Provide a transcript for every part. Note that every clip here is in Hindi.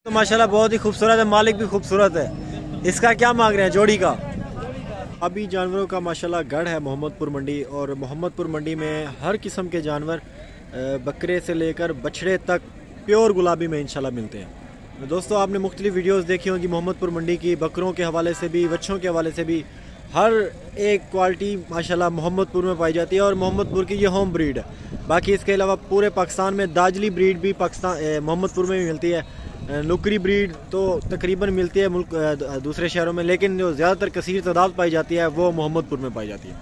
तो माशाल्लाह बहुत ही खूबसूरत है, मालिक भी खूबसूरत है। इसका क्या मांग रहे हैं जोड़ी का? अभी जानवरों का माशाल्लाह गढ़ है मोहम्मदपुर मंडी, और मोहम्मदपुर मंडी में हर किस्म के जानवर बकरे से लेकर बछड़े तक प्योर गुलाबी में इंशाल्लाह मिलते हैं। दोस्तों आपने मुख्तलिफ वीडियोस देखी होंगी मोहम्मदपुर मंडी की, बकरों के हवाले से भी बच्चों के हवाले से भी। हर एक क्वालिटी माशाल्लाह मोहम्मदपुर में पाई जाती है, और मोहम्मदपुर की ये होम ब्रीड है। बाकी इसके अलावा पूरे पाकिस्तान में दाजली ब्रीड भी पाकिस्तान मोहम्मदपुर में भी मिलती है। नुकरी ब्रीड तो तकरीबन मिलती है मुल्क दूसरे शहरों में, लेकिन जो ज़्यादातर कसीर तादाद पाई जाती है वो मोहम्मदपुर में पाई जाती है।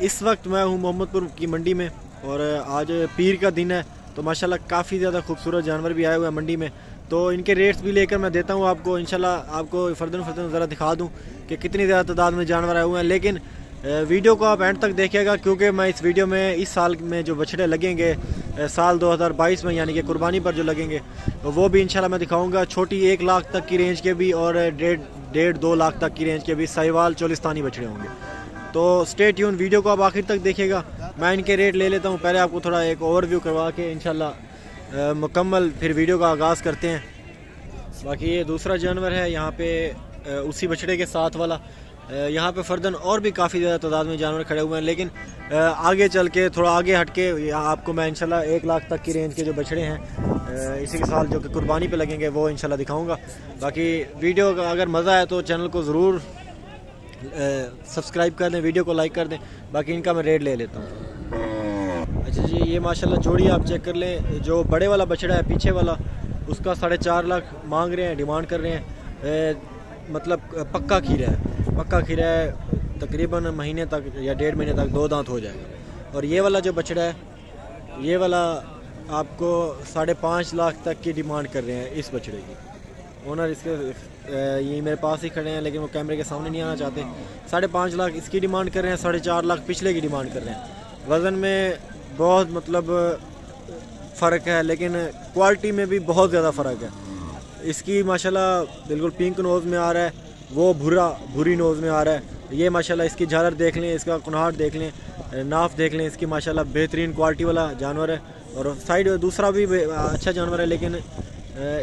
इस वक्त मैं हूँ मोहम्मदपुर की मंडी में, और आज पीर का दिन है, तो माशाल्लाह काफ़ी ज़्यादा खूबसूरत जानवर भी आए हुए हैं मंडी में। तो इनके रेट्स भी लेकर मैं देता हूँ आपको, इंशाल्लाह आपको फ़र्दन ज़रा दिखा दूँ कि कितनी ज़्यादा तादाद में जानवर आए हुए हैं। लेकिन वीडियो को आप एंड तक देखिएगा, क्योंकि मैं इस वीडियो में इस साल में जो बछड़े लगेंगे साल 2022 में, यानी कि कुर्बानी पर जो लगेंगे, वो भी इंशाल्लाह मैं दिखाऊंगा। छोटी 1 लाख तक की रेंज के भी और 1.5-2 लाख तक की रेंज के भी साहिवाल चोलिस्तानी बछड़े होंगे। तो स्टे ट्यून, वीडियो को आप आखिर तक देखिएगा। मैं इनके रेट ले लेता हूँ, पहले आपको थोड़ा एक ओवरव्यू करवा के इंशाल्लाह मुकम्मल फिर वीडियो का आगाज़ करते हैं। बाकी ये दूसरा जानवर है यहाँ पे उसी बछड़े के साथ वाला। यहाँ पे फर्दन और भी काफ़ी ज़्यादा तादाद में जानवर खड़े हुए हैं, लेकिन आगे चल के थोड़ा आगे हट के आपको मैं इंशाल्लाह 1 लाख तक की रेंज के जो बछड़े हैं इसी के साथ जो कि कुर्बानी पे लगेंगे वो इंशाल्लाह दिखाऊंगा। बाकी वीडियो का अगर मज़ा आए तो चैनल को ज़रूर सब्सक्राइब कर दें, वीडियो को लाइक कर दें। बाकी इनका मैं रेट ले लेता हूँ। अच्छा जी, ये माशाल्लाह जोड़ी आप चेक कर लें। जो बड़े वाला बछड़ा है पीछे वाला, उसका 4.5 लाख मांग रहे हैं, डिमांड कर रहे हैं। मतलब पक्का खीरा है, पक्का खीरा है, तकरीबन महीने तक या 1.5 महीने तक 2 दांत हो जाएगा। और ये वाला जो बछड़ा है, ये वाला आपको 5.5 लाख तक की डिमांड कर रहे हैं इस बछड़े की। ओनर इसके ये मेरे पास ही खड़े हैं, लेकिन वो कैमरे के सामने नहीं आना चाहते। 5.5 लाख इसकी डिमांड कर रहे हैं, 4.5 लाख पिछले की डिमांड कर रहे हैं। वज़न में बहुत मतलब फ़र्क है, लेकिन क्वालिटी में भी बहुत ज़्यादा फ़र्क है। इसकी माशाल्लाह बिल्कुल पिंक नोज़ में आ रहा है, वो भूरी नोज़ में आ रहा है। ये माशाल्लाह इसकी झालर देख लें, इसका कुन्हाट देख लें, नाफ देख लें। इसकी माशाल्लाह बेहतरीन क्वालिटी वाला जानवर है, और साइड दूसरा भी अच्छा जानवर है, लेकिन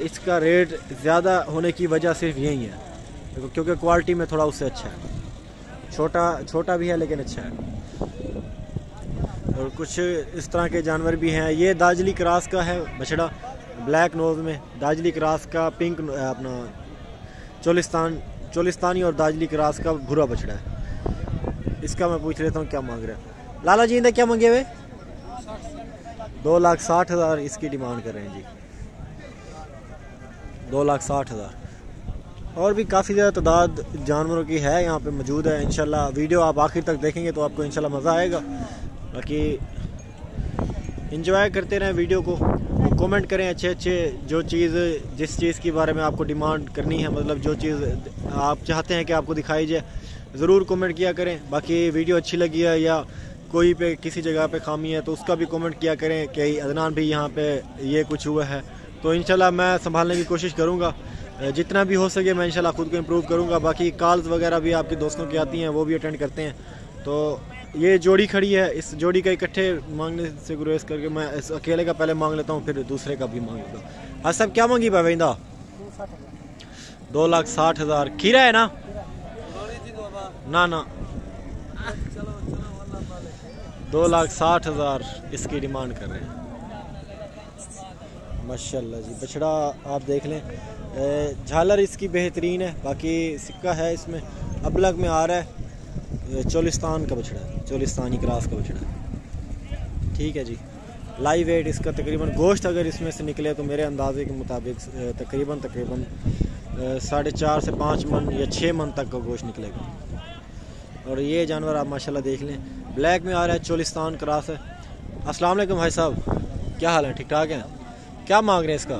इसका रेट ज़्यादा होने की वजह सिर्फ यही है, क्योंकि क्वालिटी में थोड़ा उससे अच्छा है। छोटा भी है लेकिन अच्छा है। और कुछ इस तरह के जानवर भी हैं। ये दाजली क्रॉस का है बछड़ा, ब्लैक नोज़ में, दाजली क्रॉस का पिंक अपना चोलिस्तानी और दाजली क्रॉस का भूरा बछड़ा है। इसका मैं पूछ लेता हूँ क्या मांग रहे हैं। लाला जी ने क्या मांगे हुए? 2,60,000 इसकी डिमांड कर रहे हैं जी, 2,60,000। और भी काफ़ी ज़्यादा तादाद जानवरों की है यहाँ पे मौजूद है। इंशाल्लाह वीडियो आप आखिर तक देखेंगे तो आपको इंशाल्लाह मज़ा आएगा। बाकी इंजॉय करते रहें वीडियो को, कमेंट करें अच्छे जो चीज़ जिस चीज़ के बारे में आपको डिमांड करनी है, मतलब जो चीज़ आप चाहते हैं कि आपको दिखाई जाए, ज़रूर कमेंट किया करें। बाकी वीडियो अच्छी लगी है या कोई पे किसी जगह पे खामी है तो उसका भी कमेंट किया करें कि अदनान भी यहाँ पे ये कुछ हुआ है, तो इंशाल्लाह मैं संभालने की कोशिश करूँगा। जितना भी हो सके मैं इंशाल्लाह ख़ुद को इम्प्रूव करूँगा। बाकी कॉल्स वगैरह भी आपके दोस्तों की आती हैं, वो भी अटेंड करते हैं। तो ये जोड़ी खड़ी है, इस जोड़ी का इकट्ठे मांगने से गुरेज करके मैं इस अकेले का पहले मांग लेता हूँ, फिर दूसरे का भी मांग लेता हूँ। हाँ सब क्या मांगी भाईंदा? 2,60,000। खीरा है ना? ना 2,60,000 इसकी डिमांड कर रहे हैं। माशाल्लाह जी, बछड़ा आप देख लें, झालर इसकी बेहतरीन है। बाकी सिक्का है इसमें, अबलग में आ रहा है। चोलिस्तान का बछड़ा है, चोलिस्तानी क्रॉस का बछड़ा है। ठीक है जी। लाइव वेट इसका तकरीबन, गोश्त अगर इसमें से निकले तो मेरे अंदाजे के मुताबिक तकरीबन 4.5 से 5 मन या 6 मन तक का गोश्त निकलेगा। और ये जानवर आप माशाल्लाह देख लें, ब्लैक में आ रहा है, चोलिस्तान क्रॉस है। अस्सलाम वालेकुम भाई साहब, क्या हाल है? ठीक ठाक है। क्या मांग रहे हैं इसका?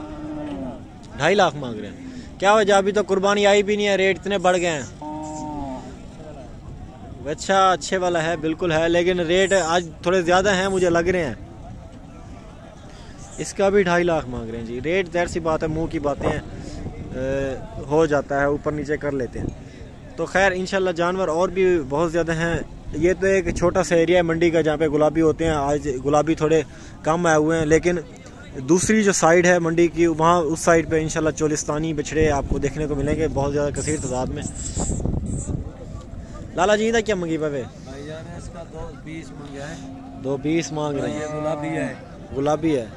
2.5 लाख मांग रहे हैं। क्या वजह? अभी तो कुर्बानी आई भी नहीं है, रेट इतने बढ़ गए हैं। अच्छा, अच्छे वाला है, बिल्कुल है, लेकिन रेट आज थोड़े ज़्यादा हैं मुझे लग रहे हैं। इसका भी 2.5 लाख मांग रहे हैं जी। रेट ज़ाहिर सी बात है, मुंह की बातें हैं, हो जाता है, ऊपर नीचे कर लेते हैं। तो खैर इंशाल्लाह जानवर और भी बहुत ज़्यादा हैं। ये तो एक छोटा सा एरिया है मंडी का जहाँ पे गुलाबी होते हैं। आज गुलाबी थोड़े कम आए हुए हैं, लेकिन दूसरी जो साइड है मंडी की, वहाँ उस साइड पे इंशाल्लाह चोलिस्तानी बछड़े आपको देखने को मिलेंगे बहुत ज़्यादा कसीर तादाद में। लाला जी इधर क्या मंगी पे? भाईजान इसका 220 मांगा है। 220 मांग रहे हैं। ये गुलाबी है। गुलाबी है।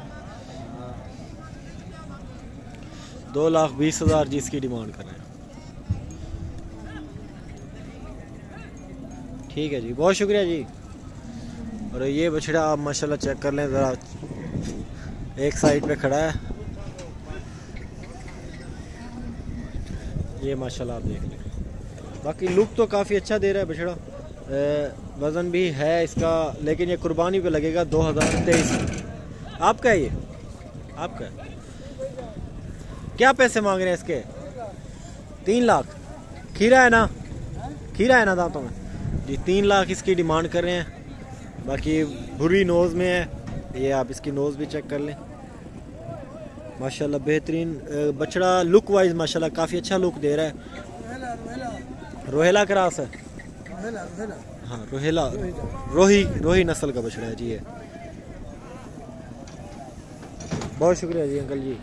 2,20,000 जी इसकी डिमांड कर रहे हैं। ठीक है जी, बहुत शुक्रिया जी। और ये बछड़ा आप माशाल्लाह चेक कर लें ज़रा, एक साइड पे खड़ा है, ये माशाल्लाह आप देख लें। बाकी लुक तो काफ़ी अच्छा दे रहा है बछड़ा, वज़न भी है इसका, लेकिन ये कुर्बानी पे लगेगा 2023। आपका है ये? आपका है। क्या पैसे मांग रहे हैं इसके? 3 लाख। खीरा है ना? खीरा है ना दांतों में जी? 3 लाख इसकी डिमांड कर रहे हैं। बाकी भूरी नोज़ में है, ये आप इसकी नोज़ भी चेक कर लें। माशाल्लाह बेहतरीन बछड़ा, लुक वाइज माशाल्लाह काफ़ी अच्छा लुक दे रहा है। रोहेला क्रॉस है। हाँ रोहेला, रोही नस्ल का बछड़ा है जी। ये बहुत शुक्रिया जी अंकल जी।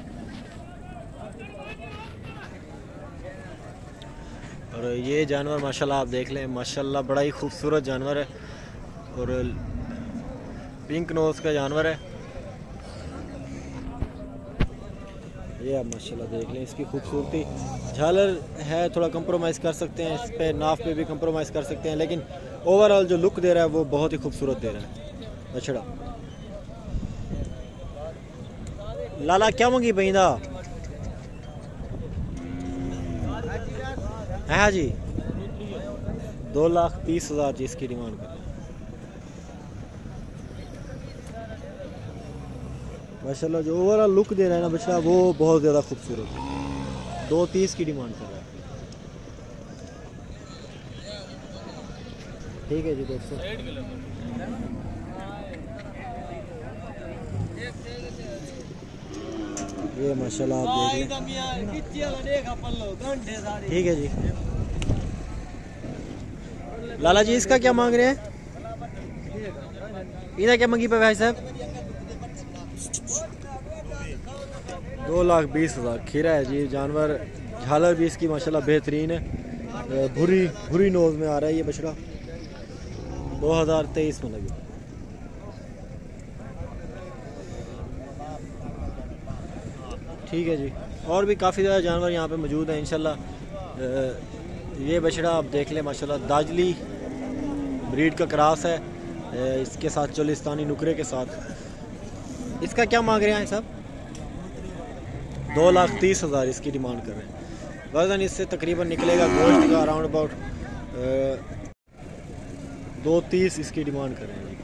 और ये जानवर माशाल्लाह आप देख लें, माशाल्लाह बड़ा ही खूबसूरत जानवर है और पिंक नोज का जानवर है। ये आप माशाल्लाह देख लें इसकी खूबसूरती। झालर है, थोड़ा कंप्रोमाइज़ कर सकते हैं इस पे, नाफ पे भी कंप्रोमाइज़ कर सकते हैं, लेकिन ओवरऑल जो लुक दे रहा है वो बहुत ही खूबसूरत दे रहा है बछड़ा। लाला क्या मंगी बहिंदा? हाँ जी, 2,30,000 जी इसकी डिमांड कर रहे हैं। माशाल्लाह जो ओवरऑल लुक दे रहा है ना बछड़ा वो बहुत ज़्यादा खूबसूरत है। 2,30 की डिमांड कर रहा है। ठीक है जी दोस्तों, ये माशाल्लाह आप देख लें। ठीक है जी। लाला जी इसका क्या मांग रहे हैं? इधर क्या मंगी पे भाई साहब? 2,20,000 खीरा है जी जानवर। झालर भी इसकी माशाल्लाह बेहतरीन है, भूरी नोज में आ रहा है ये बछड़ा। 2023 में लगे। ठीक है जी, और भी काफ़ी ज़्यादा जानवर यहाँ पे मौजूद हैं इंशाल्लाह। ये बछड़ा आप देख लें माशाल्लाह, दाजली ब्रीड का क्रॉस है, इसके साथ चोलिस्तानी नुकरे के साथ। इसका क्या मांग रहे हैं साहब? 2,30,000 इसकी डिमांड कर रहे हैं। वज़न इससे तकरीबन निकलेगा गोश्त का अराउंड अबाउट 2,30 इसकी डिमांड कर रहे हैं जी।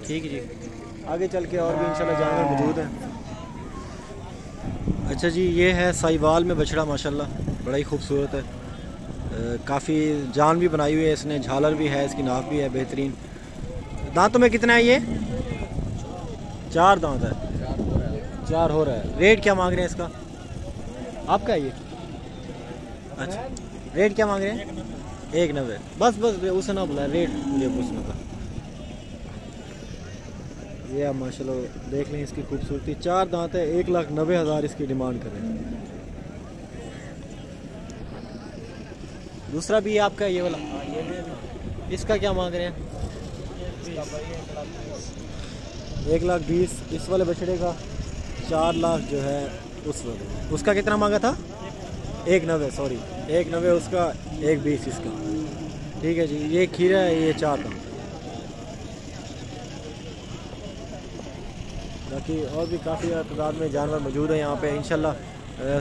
ठीक है जी, आगे चल के और भी इंशाल्लाह जानवर मौजूद हैं। अच्छा जी, ये है साहिवाल में बछड़ा माशाल्लाह, बड़ा ही खूबसूरत है, काफ़ी जान भी बनाई हुई है इसने, झालर भी है, इसकी नाक भी है बेहतरीन। दांतों में कितना है ये? 4 दांत है। 4 हो रहा है। रेट क्या मांग रहे हैं इसका? आपका है ये? अच्छा, रेट क्या मांग रहे हैं? 1,90। बस उसे ना बुलाए, रेट मुझे पूछना था। ये आप माशाल्लाह देख लें इसकी खूबसूरती। 4 दांत है, 1,90,000 इसकी डिमांड कर रहे हैं। दूसरा भी आपका ये वाला, इसका क्या मांग रहे हैं? 1,20,000 इस वाले बछड़े का। 4 लाख जो है उस वाले, उसका कितना मांगा था? 1,90, सॉरी 1,90 उसका, 1,20 इसका। ठीक है जी, ये खीरा है, ये 4 दांत। बाकी और भी काफ़ी तादाद में जानवर मौजूद है यहाँ पे इंशाल्लाह।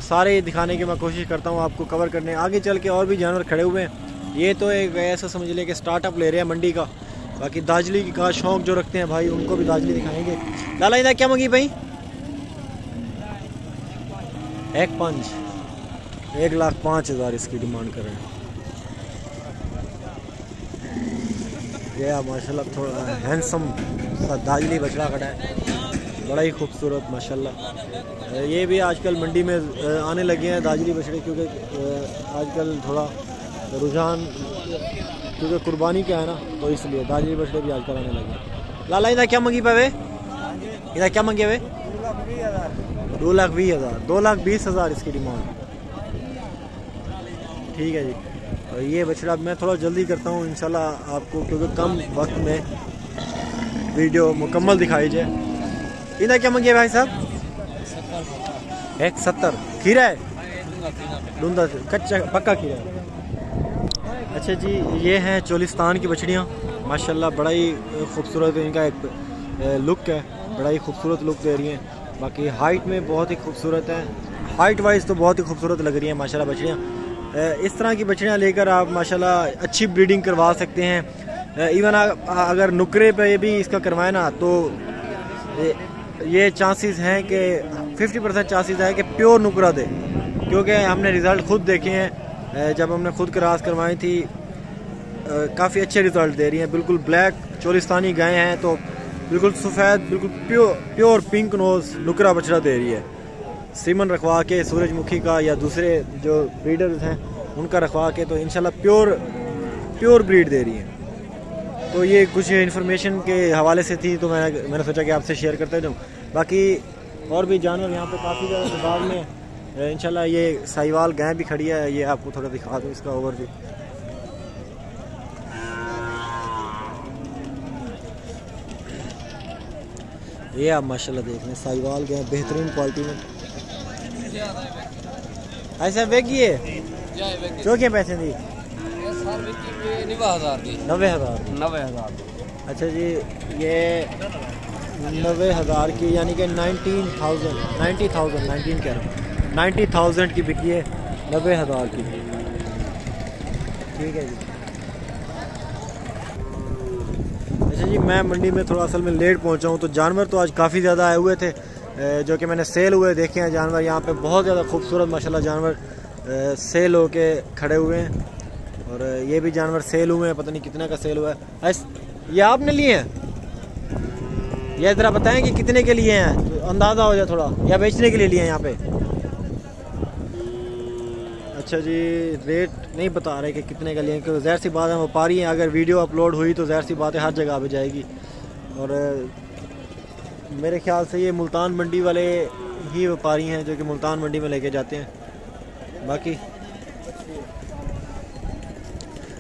सारे दिखाने की मैं कोशिश करता हूँ आपको कवर करने। आगे चल के और भी जानवर खड़े हुए हैं। ये तो एक ऐसा समझ ले कि स्टार्टअप ले रहे हैं मंडी का। बाकी दाजली का शौक़ जो रखते हैं भाई, उनको भी दाजली दिखाएंगे। लाला इधर क्या मंगी भाई? 1,05,000 इसकी डिमांड कर रहे हैं। ये माशाल्लाह थोड़ा हैंडसम सा दाजली बछड़ा खड़ा है, बड़ा ही खूबसूरत माशाल्लाह। ये भी आजकल मंडी में आने लगे हैं दाजली बछड़े, क्योंकि आजकल थोड़ा रुझान, क्योंकि कुर्बानी का है ना, तो इसलिए दाजली बछड़े भी आजकल आने लगे हैं। लाला इधर क्या मंगी पावे? इधर क्या मांगे हुए? 2,20,000, 2,20,000 इसकी डिमांड। ठीक है जी। और ये बछड़ा मैं थोड़ा जल्दी करता हूँ इंशाल्लाह आपको, क्योंकि कम वक्त में वीडियो मुकम्मल दिखाई जाए। इधर क्या मांगे भाई साहब? 170। खीरा है? डूंदा कच्चा पक्का खीरा है। अच्छा जी, ये हैं चोलिस्तान की बछड़ियाँ माशाल्लाह, बड़ा ही खूबसूरत इनका एक लुक है, बड़ा ही खूबसूरत लुक दे रही हैं। बाकी हाइट में बहुत ही खूबसूरत है, हाइट वाइज तो बहुत ही खूबसूरत लग रही हैं माशाल्लाह बछड़ियाँ। इस तरह की बछड़ियाँ लेकर आप माशाल्लाह अच्छी ब्रीडिंग करवा सकते हैं। इवन अगर नुकरे पे भी इसका करवाए ना तो ये चांसेस हैं कि 50% चांसेस है कि प्योर नुकरा दे, क्योंकि हमने रिज़ल्ट खुद देखे हैं। जब हमने खुद क्रॉस करवाई थी काफ़ी अच्छे रिज़ल्ट दे रही हैं। बिल्कुल ब्लैक चोलिस्तानी गाय हैं तो बिल्कुल सफ़ेद, बिल्कुल प्योर पिंक नोज नुकरा बछड़ा दे रही है। सीमन रखवा के सूरजमुखी का या दूसरे जो ब्रीडर्स हैं उनका रखवा के तो इंशाल्लाह प्योर ब्रीड दे रही है। तो ये कुछ इन्फॉर्मेशन के हवाले से थी, तो मैंने सोचा कि आपसे शेयर करते जाऊँ। बाकी और भी जानवर यहाँ पे काफ़ी ज़्यादा तादाद में इंशाल्लाह। ये साहिवाल गाय भी खड़ी है, ये आपको थोड़ा दिखा दूँ इसका ओवरव्यू। ये आप माशाल्लाह देख लें, साहिवाल गाय बेहतरीन क्वालिटी में। ऐसा बेगिए जो क्या पैसे दी? 90,000। अच्छा जी, ये 90,000 की, यानी कि 19 कह रहा हूँ, 90,000 की बिकी है, 90,000 की। ठीक है जी। अच्छा जी, मैं मंडी में थोड़ा असल में लेट पहुंचा हूं, तो जानवर तो आज काफ़ी ज़्यादा आए हुए थे जो कि मैंने सेल हुए देखे हैं जानवर। यहाँ पे बहुत ज़्यादा खूबसूरत माशाल्लाह जानवर सेल होके खड़े हुए हैं, और ये भी जानवर सेल हुए हैं, पता नहीं कितने का सेल हुआ है। ये आपने लिए हैं? ये ज़रा बताएं कि कितने के लिए हैं, तो अंदाज़ा हो जाए थोड़ा, या बेचने के लिए लिए हैं यहाँ पे? अच्छा जी, रेट नहीं बता रहे कि कितने का लिए, क्योंकि ज़ाहिर सी बात है व्यापारी हैं, अगर वीडियो अपलोड हुई तो ज़ाहिर सी बात है हर जगह पे जाएगी। और मेरे ख्याल से ये मुल्तान मंडी वाले ही व्यापारी हैं जो कि मुल्तान मंडी में लेके जाते हैं।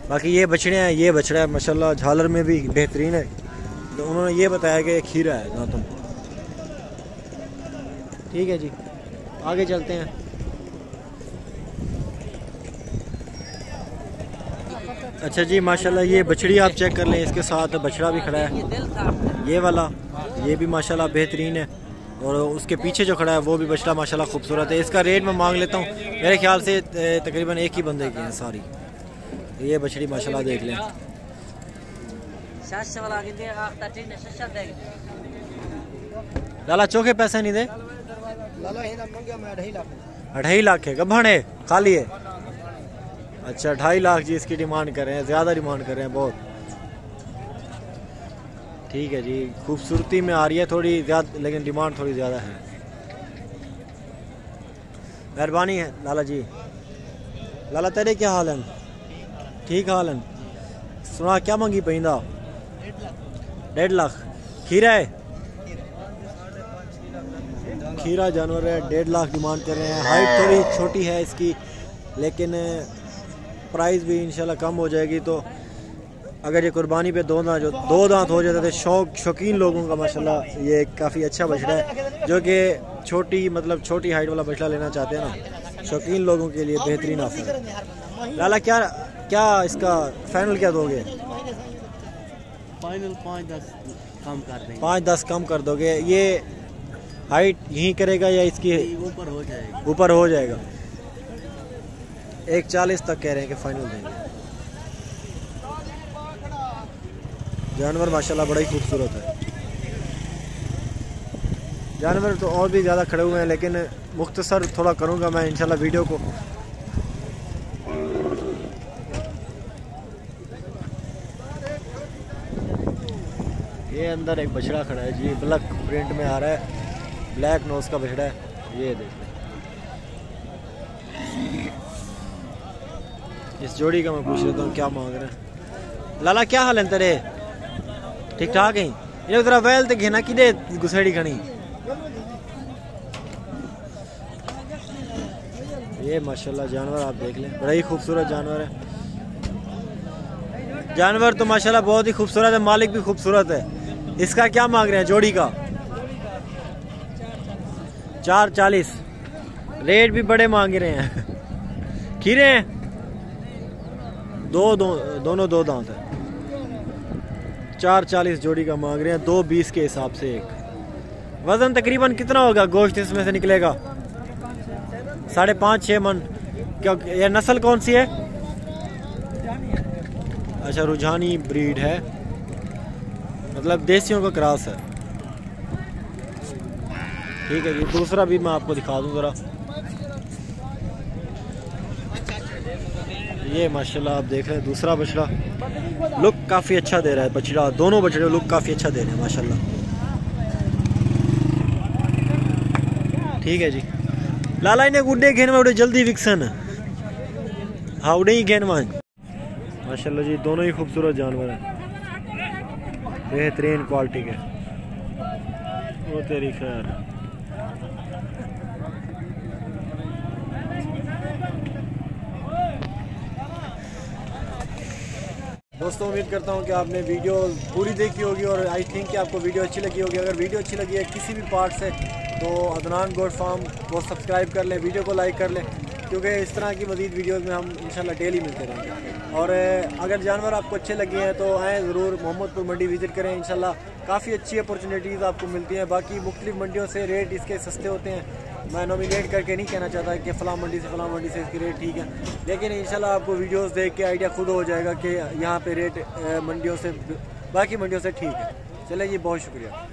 बाकी ये बछड़े हैं, ये बछड़ा है माशाल्लाह झालर में भी बेहतरीन है। तो उन्होंने ये बताया कि खीरा है ना तुम। ठीक है जी, आगे चलते हैं। अच्छा जी, माशाल्लाह ये बछड़ी आप चेक कर लें, इसके साथ बछड़ा भी खड़ा है ये वाला, ये भी माशाल्लाह बेहतरीन है। और उसके पीछे जो खड़ा है वो भी बछड़ा माशाल्लाह खूबसूरत है। इसका रेट मैं मांग लेता हूँ, मेरे ख्याल से तकरीबन एक ही बंदे की हैं सारी। ये बछड़ी माशाल्लाह देख लें। लाला चोखे पैसे नहीं दे, 2.5 लाख है गभाने खाली है। अच्छा 2.5 लाख जी इसकी डिमांड कर रहे हैं, ज़्यादा डिमांड कर रहे हैं बहुत। ठीक है जी, खूबसूरती में आ रही है थोड़ी ज़्यादा, लेकिन डिमांड थोड़ी ज़्यादा है। मेहरबानी है लाला जी। लाला तेरे क्या हाल है? ठीक हाल है। सुना क्या मंगी पैंदा? 1.5 लाख। खीरा है? खीरा जानवर है, 1.5 लाख डिमांड कर रहे हैं। हाइट थोड़ी छोटी है इसकी, लेकिन प्राइस भी इंशाल्लाह कम हो जाएगी। तो अगर ये कुर्बानी पे 2 दांत हो जाते थे, शौकीन लोगों का माशाल्लाह ये काफ़ी अच्छा बछड़ा है, जो कि छोटी हाइट वाला बछड़ा लेना चाहते हैं ना, शौकीन लोगों के लिए बेहतरीन ऑफर है। लाला क्या इसका फाइनल क्या दोगे? फाइनल 5-10 कम कर देंगे। 5-10 कम कर दोगे? ये हाइट यहीं करेगा या इसकी ऊपर हो जाएगा? ऊपर हो जाएगा। 1.40 तक कह रहे हैं कि फाइनल देंगे। जानवर माशाल्लाह बड़ा ही खूबसूरत है। जानवर तो और भी ज़्यादा खड़े हुए हैं, लेकिन मुख्तसर थोड़ा करूँगा मैं इंशाल्लाह वीडियो को। ये अंदर एक बछड़ा खड़ा है जी, ब्लैक प्रिंट में आ रहा है, ब्लैक नोज का बछड़ा है। ये देख लें, इस जोड़ी का मैं पूछ लेता हूँ क्या मांग रहे हैं। लाला क्या हाल है तेरे? ठीक ठाक है? ये जरा वैल ते घेना किदे घुसेड़ी खणी। ये माशाल्लाह जानवर आप देख लें, बड़ा ही खूबसूरत जानवर है। जानवर तो माशाल्लाह बहुत ही खूबसूरत है, मालिक भी खूबसूरत है। इसका क्या मांग रहे हैं जोड़ी का? 440। रेट भी बड़े मांग रहे हैं। खीरे हैं दोनों दो दांत है। 440 जोड़ी का मांग रहे हैं, 220 के हिसाब से एक। वजन तकरीबन कितना होगा गोश्त इसमें से निकलेगा? 5.5-6 मन। क्या ये नस्ल कौन सी है? अच्छा रुझानी ब्रीड है, मतलब देसियों का क्रॉस है। ठीक है जी, दूसरा भी मैं आपको दिखा दूं जरा। ये माशाल्लाह आप देख रहे हैं दूसरा बछड़ा, लुक काफ़ी अच्छा दे रहा है बछड़ा। दोनों बछड़े लुक काफ़ी अच्छा दे रहे हैं माशाल्लाह। ठीक है जी, लाला इन्हें गुड्डे घेन में उड़े जल्दी विकसन। हाँ उड़े ही घेन में माशाल्लाह जी, दोनों ही खूबसूरत जानवर हैं, बेहतरीन क्वालिटी के। वो तेरी खैर। दोस्तों उम्मीद करता हूँ कि आपने वीडियो पूरी देखी होगी और आई थिंक कि आपको वीडियो अच्छी लगी होगी। अगर वीडियो अच्छी लगी है किसी भी पार्ट से तो अदनान गोट फार्म को सब्सक्राइब कर लें, वीडियो को लाइक कर लें, क्योंकि इस तरह की मज़ीद वीडियोज़ में हम इंशाल्लाह डेली मिलते रहेंगे। और अगर जानवर आपको अच्छे लगे हैं तो आएँ ज़रूर मोहम्मदपुर मंडी विज़िट करें। इंशाल्लाह काफ़ी अच्छी अपॉर्चुनिटीज़ आपको मिलती हैं। बाकी मुख्तलिफ मंडियों से रेट इसके सस्ते होते हैं। मैं नॉमिनेट करके नहीं कहना चाहता कि फ़लाँ मंडी से फ़लाँ मंडी से इसके रेट ठीक है, लेकिन इंशाल्लाह आपको वीडियोस देख के आइडिया खुद हो जाएगा कि यहाँ पे रेट मंडियों से बाकी मंडियों से ठीक है। चलिए जी, बहुत शुक्रिया।